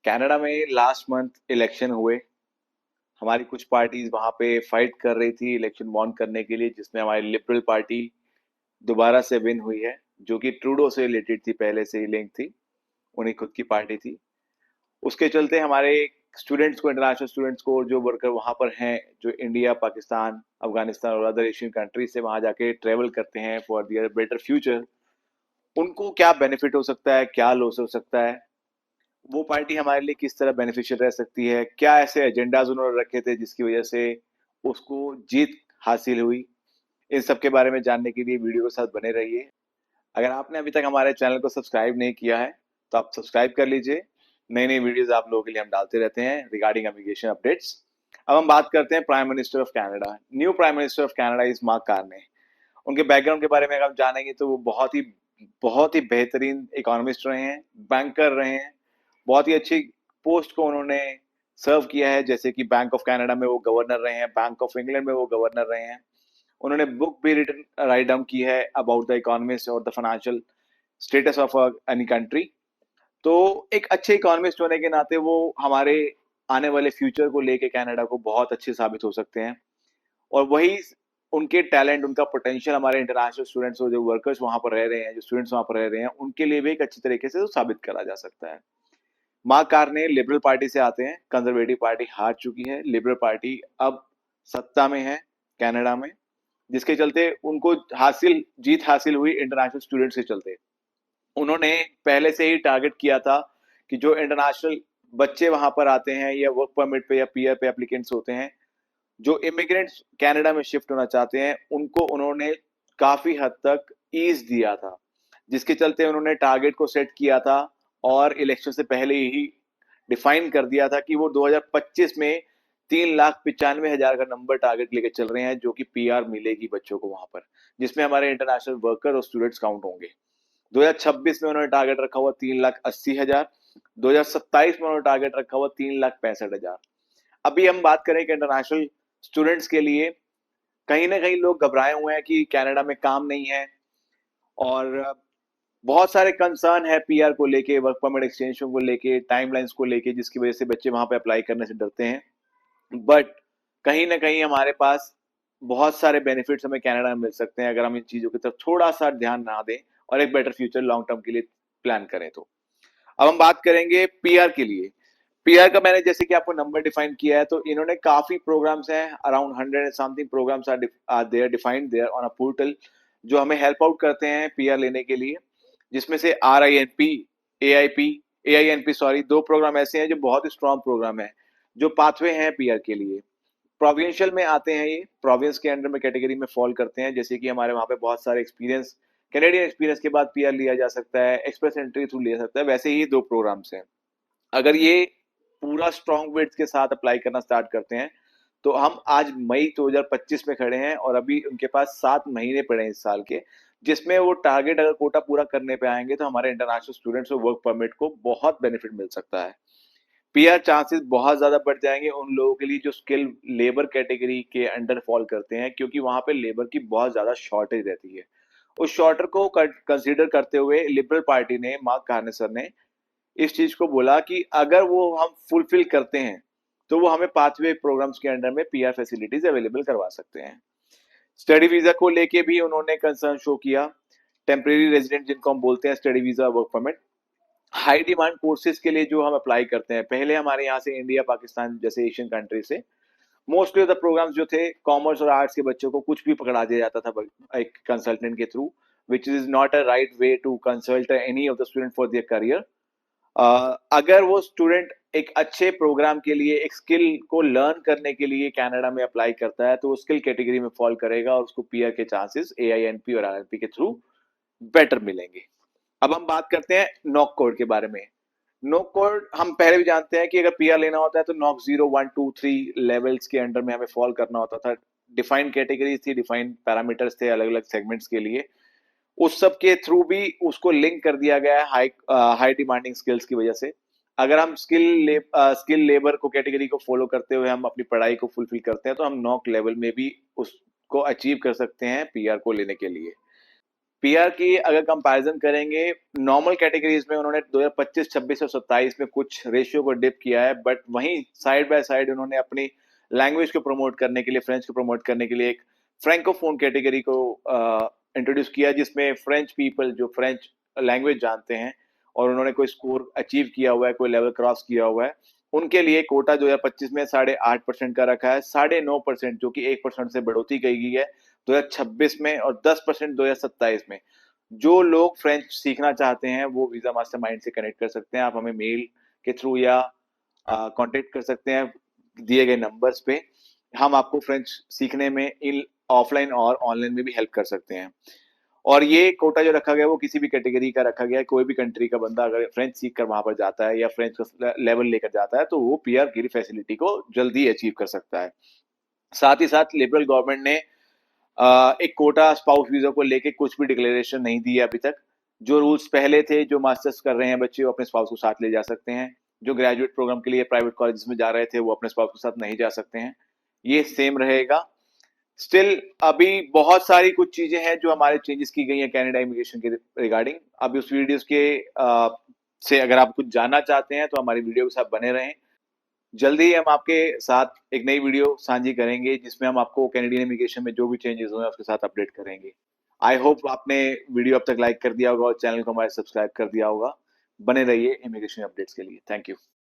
Canada में last month election हुए। हमारी कुछ पार्टीज वहां पे फाइट कर रही थी इलेक्शन वॉन करने के लिए, जिसमें हमारी लिबरल पार्टी दोबारा से विन हुई है, जो कि ट्रूडो से रिलेटेड थी, पहले से ही लिंक थी, उन्हीं खुद की पार्टी थी। उसके चलते हमारे स्टूडेंट्स को, इंटरनेशनल स्टूडेंट्स को, जो वर्कर वहां पर हैं, जो इंडिया, पाकिस्तान, अफगानिस्तान और अदर एशियन कंट्री से वहां जाके ट्रेवल करते हैं फॉर दियर बेटर फ्यूचर, उनको क्या बेनिफिट हो सकता है, क्या लॉस हो सकता है, वो पार्टी हमारे लिए किस तरह बेनिफिशियल रह सकती है, क्या ऐसे एजेंडाज उन्होंने रखे थे जिसकी वजह से उसको जीत हासिल हुई। इन सब के बारे में जानने के लिए वीडियो के साथ बने रहिए। अगर आपने अभी तक हमारे चैनल को सब्सक्राइब नहीं किया है तो आप सब्सक्राइब कर लीजिए। नई नई वीडियोस आप लोगों के लिए हम डालते रहते हैं रिगार्डिंग इमिग्रेशन अपडेट्स। अब हम बात करते हैं prime minister of Canada. New prime minister of Canada is Mark Carney. उनके बैकग्राउंड के बारे में अगर आप जानेंगे तो वो बहुत ही बेहतरीन इकोनॉमिस्ट रहे हैं, बैंकर रहे हैं। बहुत ही अच्छी पोस्ट को उन्होंने सर्व किया है, जैसे कि बैंक ऑफ कनाडा में वो गवर्नर रहे हैं, बैंक ऑफ इंग्लैंड में वो गवर्नर रहे हैं। उन्होंने बुक भी रिटन राइट डाउन की है अबाउट द इकोनॉमिस्ट और the financial status of any country. तो एक अच्छे इकोनॉमिस्ट होने के नाते वो हमारे आने वाले फ्यूचर को लेके कनाडा को बहुत अच्छे साबित हो सकते हैं। और वही उनके टैलेंट, उनका पोटेंशियल हमारे इंटरनेशनल स्टूडेंट्स और जो वर्कर्स वहां पर रह रहे हैं, जो स्टूडेंट्स वहां पर रह रहे हैं, उनके लिए भी एक अच्छी तरीके से तो साबित करा जा सकता है। मार्क कार्ने लिबरल पार्टी से आते हैं। कंजर्वेटिव पार्टी हार चुकी है, लिबरल पार्टी अब सत्ता में है कनाडा में, जिसके चलते उनको जीत हासिल हुई इंटरनेशनल स्टूडेंट्स के चलते। उन्होंने पहले से ही टारगेट किया था कि जो इंटरनेशनल बच्चे वहां पर आते हैं या वर्क परमिट पे या पीआर पे एप्लीकेंट्स होते हैं, जो इमिग्रेंट्स कनाडा में शिफ्ट होना चाहते हैं, उनको उन्होंने काफी हद तक ईज दिया था, जिसके चलते उन्होंने टारगेट को सेट किया था और इलेक्शन से पहले ही डिफाइन कर दिया था कि वो 2025 में 3,95,000 का नंबर टारगेट लेके चल रहे हैं, जो कि पीआर मिलेगी बच्चों को वहां पर, जिसमें हमारे इंटरनेशनल वर्कर और स्टूडेंट्स काउंट होंगे। 2026 में उन्होंने टारगेट रखा हुआ 3,80,000। 2027 में उन्होंने टारगेट रखा हुआ 3,65,000। अभी हम बात करें कि इंटरनेशनल स्टूडेंट्स के लिए कहीं ना कहीं लोग घबराए हुए हैं कि कनाडा में काम नहीं है, और बहुत सारे कंसर्न है पीआर को लेके, वर्क परमिट एक्सटेंशन को लेके, टाइमलाइंस को लेके, जिसकी वजह से बच्चे वहां पे अप्लाई करने से डरते हैं। बट कहीं ना कहीं हमारे पास बहुत सारे बेनिफिट्स हमें कनाडा में मिल सकते हैं अगर हम इन चीजों की तरफ थोड़ा सा ध्यान ना दें और एक बेटर फ्यूचर लॉन्ग टर्म के लिए प्लान करें तो। अब हम बात करेंगे पीआर के लिए। पीआर का मैंने जैसे कि आपको नंबर डिफाइन किया है, तो इन्होंने काफी प्रोग्राम्स हैं, around 100 something programs are there defined there on a portal, जो हमें हेल्प आउट करते हैं पीआर लेने के लिए। जिसमें से RINP, AIP, AINP सॉरी, दो प्रोग्राम ऐसे हैं जो बहुत ही स्ट्रॉन्ग प्रोग्राम है, जो पाथवे हैं पीआर के लिए। प्रोविंशियल में आते हैं, ये प्रोविंस के अंडर में कैटेगरी में फॉल करते हैं, जैसे कि हमारे वहाँ पे बहुत सारे एक्सपीरियंस, कैनेडियन एक्सपीरियंस के बाद पीआर लिया जा सकता है, एक्सप्रेस एंट्री थ्रू लिया जा सकता है। वैसे ही दो प्रोग्राम्स हैं। अगर ये पूरा स्ट्रॉन्ग विड्थ के साथ अप्लाई करना स्टार्ट करते हैं तो हम आज मई 2025 में खड़े हैं और अभी उनके पास 7 महीने पड़े हैं इस साल के, जिसमें वो टारगेट अगर कोटा पूरा करने पे आएंगे तो हमारे इंटरनेशनल स्टूडेंट्स और वर्क परमिट को बहुत बेनिफिट मिल सकता है। पीआर चांसेस बहुत ज्यादा बढ़ जाएंगे उन लोगों के लिए जो स्किल लेबर कैटेगरी के अंडर फॉल करते हैं, क्योंकि वहां पे लेबर की बहुत ज्यादा शॉर्टेज रहती है। उस शॉर्टर को कंसीडर करते हुए लिबरल पार्टी ने, मार्क कार्ने सर ने, इस चीज को बोला कि अगर वो हम फुलफिल करते हैं तो वो हमें पाथवे प्रोग्राम्स के अंडर में पीआर फैसिलिटीज अवेलेबल करवा सकते हैं। स्टडी वीजा को लेके भी उन्होंने कंसर्न शो किया। टेम्परेरी रेजिडेंट जिनको हम बोलते हैं, study visa, work permit, high demand courses के लिए जो हम अप्लाई करते हैं, पहले हमारे यहाँ से इंडिया, पाकिस्तान जैसे एशियन कंट्री से मोस्टली ऑफ द प्रोग्राम्स जो थे, कॉमर्स और आर्ट्स के बच्चों को कुछ भी पकड़ा दिया जाता था एक कंसल्टेंट के through, which is not a right way to consult any of the student for their career. अगर वो स्टूडेंट एक अच्छे प्रोग्राम के लिए, एक स्किल को लर्न करने के लिए कनाडा में अप्लाई करता है, तो वो स्किल कैटेगरी में फॉल करेगा और उसको पीआर के चांसेस AINP और RNP के थ्रू बेटर मिलेंगे। अब हम बात करते हैं नॉक कोड के बारे में। नॉक कोड हम पहले भी जानते हैं कि अगर पीआर लेना होता है तो नॉक 0, 1, 2, 3 लेवल्स के अंडर में हमें फॉल करना होता था। डिफाइंड कैटेगरीज थी, डिफाइंड पैरामीटर्स थे अलग अलग सेगमेंट्स के लिए। उस सब के थ्रू भी उसको लिंक कर दिया गया है हाई डिमांडिंग स्किल्स की वजह से। अगर हम स्किल लेबर को कैटेगरी को फॉलो करते हुए हम अपनी पढ़ाई को फुलफिल करते हैं तो हम नॉक लेवल में भी उसको अचीव कर सकते हैं पीआर को लेने के लिए। पीआर की अगर कंपैरिजन करेंगे, नॉर्मल कैटेगरीज में उन्होंने 2025, 26 और 27 में कुछ रेशियो को डिप किया है, बट वहीं साइड बाय साइड उन्होंने अपनी लैंग्वेज को प्रमोट करने के लिए, फ्रेंच को प्रमोट करने के लिए एक फ्रेंकोफोन कैटेगरी को इंट्रोड्यूस किया, जिसमें फ्रेंच पीपल जो फ्रेंच लैंग्वेज जानते हैं और उन्होंने कोई स्कोर अचीव किया हुआ है, कोई लेवल क्रॉस किया हुआ है, उनके लिए कोटा 2025 में 8.5% का रखा है, 9.5% जो कि 1% से बढ़ोतरी की गई है 2026 में, और 10% 2027 में। जो लोग फ्रेंच सीखना चाहते हैं वो वीजा मास्टरमाइंड से कनेक्ट कर सकते हैं, आप हमें मेल के थ्रू या कांटेक्ट कर सकते हैं दिए गए नंबर्स पे। हम आपको फ्रेंच सीखने में इन ऑफलाइन और ऑनलाइन में भी हेल्प कर सकते हैं। और ये कोटा जो रखा गया है वो किसी भी कैटेगरी का रखा गया है, कोई भी कंट्री का बंदा अगर फ्रेंच सीख कर वहां पर जाता है या फ्रेंच का लेवल लेकर जाता है तो वो पीआर की फैसिलिटी को जल्दी अचीव कर सकता है। साथ ही साथ लिबरल गवर्नमेंट ने एक कोटा स्पाउस वीजा को लेके कुछ भी डिक्लेरेशन नहीं दी है अभी तक। जो रूल्स पहले थे, जो मास्टर्स कर रहे हैं बच्चे वो अपने स्पाउस को साथ ले जा सकते हैं, जो ग्रेजुएट प्रोग्राम के लिए प्राइवेट कॉलेज में जा रहे थे वो अपने स्पाउस के साथ नहीं जा सकते हैं, ये सेम रहेगा। स्टिल अभी बहुत सारी कुछ चीजें हैं जो हमारे चेंजेस की गई हैं कनाडा इमिग्रेशन के रिगार्डिंग। अभी उस वीडियोस के से अगर आप कुछ जानना चाहते हैं तो हमारी वीडियो के साथ बने रहें। जल्दी ही हम आपके साथ एक नई वीडियो साझी करेंगे जिसमें हम आपको कैनेडियन इमिग्रेशन में जो भी चेंजेस हुए हैं उसके साथ अपडेट करेंगे। आई होप आपने वीडियो अब तक लाइक कर दिया होगा और चैनल को हमारे सब्सक्राइब कर दिया होगा। बने रहिए इमिग्रेशन अपडेट्स के लिए। Thank you.